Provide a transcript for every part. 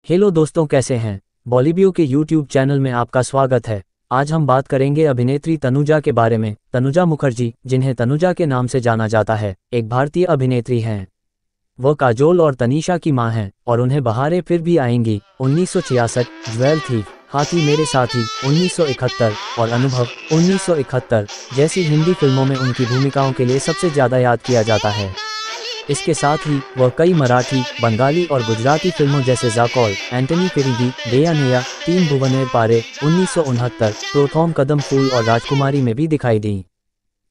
Hello दोस्तों, कैसे हैं। बॉलीवुड के यूट्यूब चैनल में आपका स्वागत है। आज हम बात करेंगे अभिनेत्री तनुजा के बारे में। तनुजा मुखर्जी, जिन्हें तनुजा के नाम से जाना जाता है, एक भारतीय अभिनेत्री हैं। वह काजोल और तनीषा की मां हैं और उन्हें बहारें फिर भी आएंगी 1966, ज्वेल थीफ, हाथी मेरे साथी 1971 और अनुभव 1971 जैसी हिंदी फिल्मों में उनकी भूमिकाओं के लिए सबसे ज़्यादा याद किया जाता है। इसके साथ ही वह कई मराठी, बंगाली और गुजराती फिल्मों जैसे जाकौल, एंटनी फिरिगी, देया नेया, तीन भुवनेर पारे 1969, प्रथम कदम फूल और राजकुमारी में भी दिखाई दी।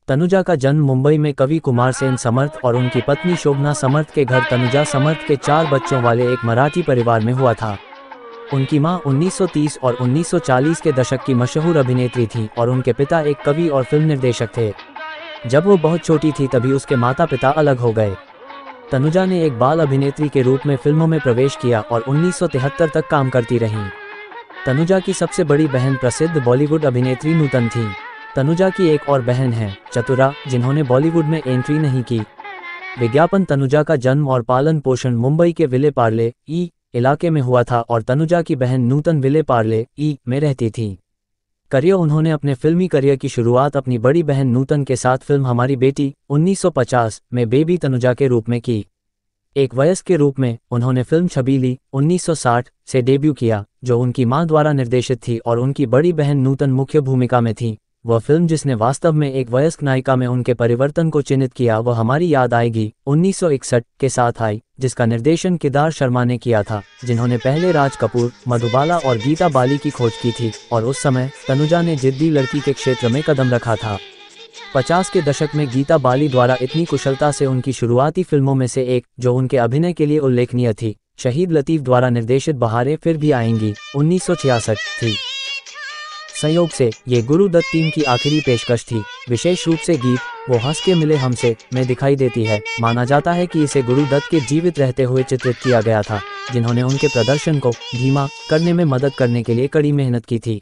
तनुजा का जन्म मुंबई में कवि कुमार सेन समर्थ और उनकी पत्नी शोभना समर्थ के घर तनुजा समर्थ के 4 बच्चों वाले एक मराठी परिवार में हुआ था। उनकी मां 1930 और 1940 के दशक की मशहूर अभिनेत्री थी और उनके पिता एक कवि और फिल्म निर्देशक थे। जब वो बहुत छोटी थी तभी उसके माता पिता अलग हो गए। तनुजा ने एक बाल अभिनेत्री के रूप में फिल्मों में प्रवेश किया और 1973 तक काम करती रहीं। तनुजा की सबसे बड़ी बहन प्रसिद्ध बॉलीवुड अभिनेत्री नूतन थी। तनुजा की एक और बहन है चतुरा, जिन्होंने बॉलीवुड में एंट्री नहीं की। विज्ञापन तनुजा का जन्म और पालन पोषण मुंबई के विले पार्ले ई इलाके में हुआ था और तनुजा की बहन नूतन विले पार्ले ई में रहती थी। करियर उन्होंने अपने फिल्मी करियर की शुरुआत अपनी बड़ी बहन नूतन के साथ फिल्म हमारी बेटी 1950 में बेबी तनुजा के रूप में की। एक वयस्क के रूप में उन्होंने फिल्म छबीली 1960 से डेब्यू किया, जो उनकी मां द्वारा निर्देशित थी और उनकी बड़ी बहन नूतन मुख्य भूमिका में थी। वह फिल्म जिसने वास्तव में एक वयस्क नायिका में उनके परिवर्तन को चिन्हित किया वह हमारी याद आएगी 1961 के साथ आई, जिसका निर्देशन केदार शर्मा ने किया था, जिन्होंने पहले राज कपूर, मधुबाला और गीता बाली की खोज की थी और उस समय तनुजा ने जिद्दी लड़की के क्षेत्र में कदम रखा था। 50 के दशक में गीता बाली द्वारा इतनी कुशलता से उनकी शुरुआती फिल्मों में से एक, जो उनके अभिनय के लिए उल्लेखनीय थी, शहीद लतीफ़ द्वारा निर्देशित बहारें फिर भी आएंगी 1966 थी। संयोग से ये गुरु दत्त टीम की आखिरी पेशकश थी। विशेष रूप से गीत वो हंस के मिले हमसे में दिखाई देती है। माना जाता है कि इसे गुरु दत्त के जीवित रहते हुए चित्रित किया गया था, जिन्होंने उनके प्रदर्शन को धीमा करने में मदद करने के लिए कड़ी मेहनत की थी।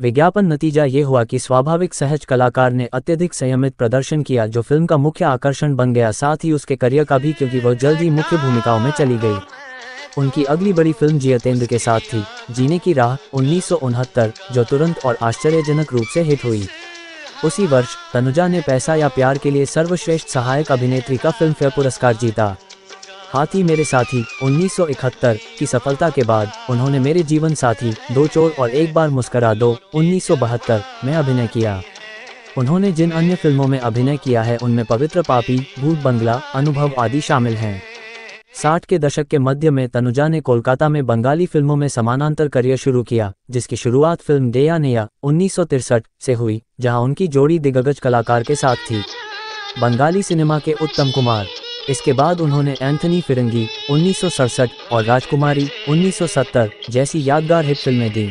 विज्ञापन नतीजा ये हुआ कि स्वाभाविक सहज कलाकार ने अत्यधिक संयमित प्रदर्शन किया, जो फिल्म का मुख्य आकर्षण बन गया, साथ ही उसके करियर का भी, क्योंकि वह जल्द ही मुख्य भूमिकाओं में चली गई। उनकी अगली बड़ी फिल्म जितेंद्र के साथ थी, जीने की राह 1969, जो तुरंत और आश्चर्यजनक रूप से हिट हुई। उसी वर्ष तनुजा ने पैसा या प्यार के लिए सर्वश्रेष्ठ सहायक अभिनेत्री का फिल्मफेयर पुरस्कार जीता। हाथी मेरे साथी 1971 की सफलता के बाद उन्होंने मेरे जीवन साथी, दो चोर और एक बार मुस्करा दो 1972 में अभिनय किया। उन्होंने जिन अन्य फिल्मों में अभिनय किया है उनमें पवित्र पापी, भूत बंगला, अनुभव आदि शामिल हैं। 60 के दशक के मध्य में तनुजा ने कोलकाता में बंगाली फिल्मों में समानांतर करियर शुरू किया, जिसकी शुरुआत फिल्म देया नेया 1963 से हुई, जहां उनकी जोड़ी दिग्गज कलाकार के साथ थी, बंगाली सिनेमा के उत्तम कुमार। इसके बाद उन्होंने एंथनी फिरंगी 1967 और राजकुमारी 1970 जैसी यादगार हिट फिल्में दी।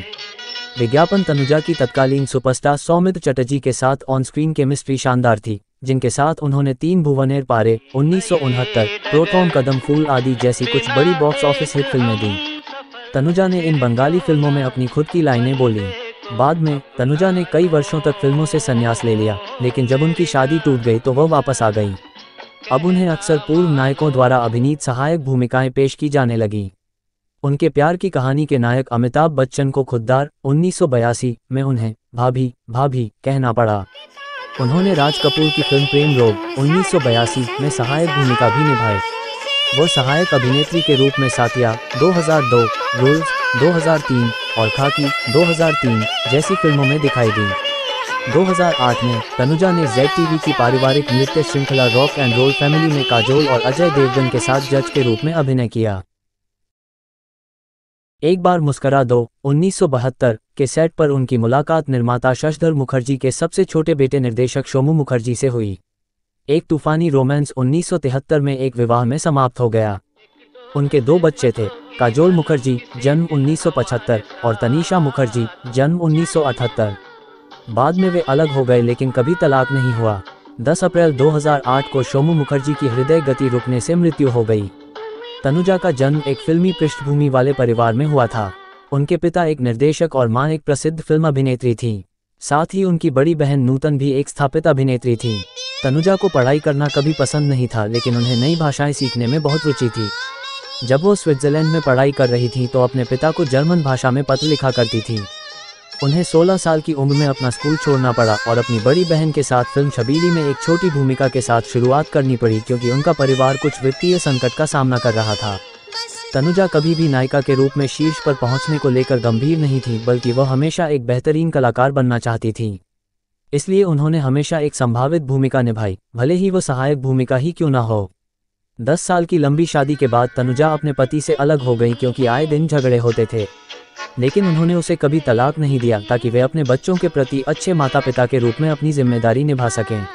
विज्ञापन तनुजा की तत्कालीन सुपरस्टार सौमित्र चटर्जी के साथ ऑन स्क्रीन केमिस्ट्री शानदार थी, जिनके साथ उन्होंने तीन भुवनेर पारे 1969, प्रथम कदम फूल आदि जैसी कुछ बड़ी बॉक्स ऑफिस हिट फिल्में दी। तनुजा ने इन बंगाली फिल्मों में अपनी खुद की लाइनें बोली। बाद में तनुजा ने कई वर्षों तक फिल्मों से संन्यास ले लिया, लेकिन जब उनकी शादी टूट गई तो वह वापस आ गई। अब उन्हें अक्सर पूर्व नायकों द्वारा अभिनीत सहायक भूमिकाएं पेश की जाने लगी। उनके प्यार की कहानी के नायक अमिताभ बच्चन को खुद्दार 1982 में उन्हें भाभी भाभी कहना पड़ा। उन्होंने राज कपूर की फिल्म प्रेम रोग 1982 में सहायक भूमिका भी निभाई। वो सहायक अभिनेत्री के रूप में साथिया 2002, रूल्स 2003 और खाकी 2003 जैसी फिल्मों में दिखाई दी। 2008 में तनुजा ने ZTV की पारिवारिक नृत्य श्रृंखला रॉक एंड रोल फैमिली में काजोल और अजय देवगन के साथ जज के रूप में अभिनय किया। एक बार मुस्करा दो 1972 के सेट पर उनकी मुलाकात निर्माता शशधर मुखर्जी के सबसे छोटे बेटे निर्देशक सोमू मुखर्जी से हुई। एक तूफानी रोमांस 1973 में एक विवाह में समाप्त हो गया। उनके 2 बच्चे थे, काजोल मुखर्जी जन्म 1975 और तनीषा मुखर्जी जन्म 1978। बाद में वे अलग हो गए, लेकिन कभी तलाक नहीं हुआ। 10 अप्रैल 2008 को सोमू मुखर्जी की हृदय गति रुकने से मृत्यु हो गई। तनुजा का जन्म एक फिल्मी पृष्ठभूमि वाले परिवार में हुआ था। उनके पिता एक निर्देशक और मां एक प्रसिद्ध फिल्म अभिनेत्री थी। साथ ही उनकी बड़ी बहन नूतन भी एक स्थापित अभिनेत्री थी। तनुजा को पढ़ाई करना कभी पसंद नहीं था, लेकिन उन्हें नई भाषाएं सीखने में बहुत रुचि थी। जब वो स्विट्जरलैंड में पढ़ाई कर रही थी तो अपने पिता को जर्मन भाषा में पत्र लिखा करती थी। उन्हें 16 साल की उम्र में अपना स्कूल छोड़ना पड़ा और अपनी बड़ी बहन के साथ फिल्म छबीली में एक छोटी भूमिका के साथ शुरुआत करनी पड़ी, क्योंकि उनका परिवार कुछ वित्तीय संकट का सामना कर रहा था। तनुजा कभी भी नायिका के रूप में शीर्ष पर पहुंचने को लेकर गंभीर नहीं थी, बल्कि वह हमेशा एक बेहतरीन कलाकार बनना चाहती थी। इसलिए उन्होंने हमेशा एक संभावित भूमिका निभाई, भले ही वो सहायक भूमिका ही क्यों ना हो। 10 साल की लंबी शादी के बाद तनुजा अपने पति से अलग हो गई, क्योंकि आए दिन झगड़े होते थे। लेकिन उन्होंने उसे कभी तलाक नहीं दिया, ताकि वे अपने बच्चों के प्रति अच्छे माता पिता के रूप में अपनी जिम्मेदारी निभा सकें।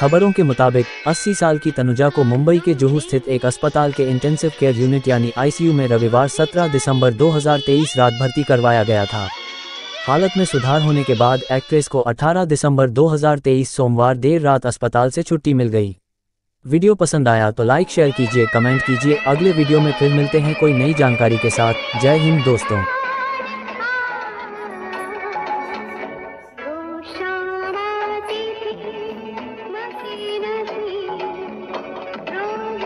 खबरों के मुताबिक 80 साल की तनुजा को मुंबई के जुहू स्थित एक अस्पताल के इंटेंसिव केयर यूनिट यानी आईसीयू में रविवार 17 दिसंबर 2023 रात भर्ती करवाया गया था। हालत में सुधार होने के बाद एक्ट्रेस को 18 दिसंबर 2023 सोमवार देर रात अस्पताल से छुट्टी मिल गई। वीडियो पसंद आया तो लाइक शेयर कीजिए, कमेंट कीजिए। अगले वीडियो में फिर मिलते हैं कोई नई जानकारी के साथ। जय हिंद दोस्तों। रोज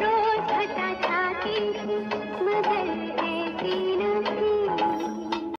रोज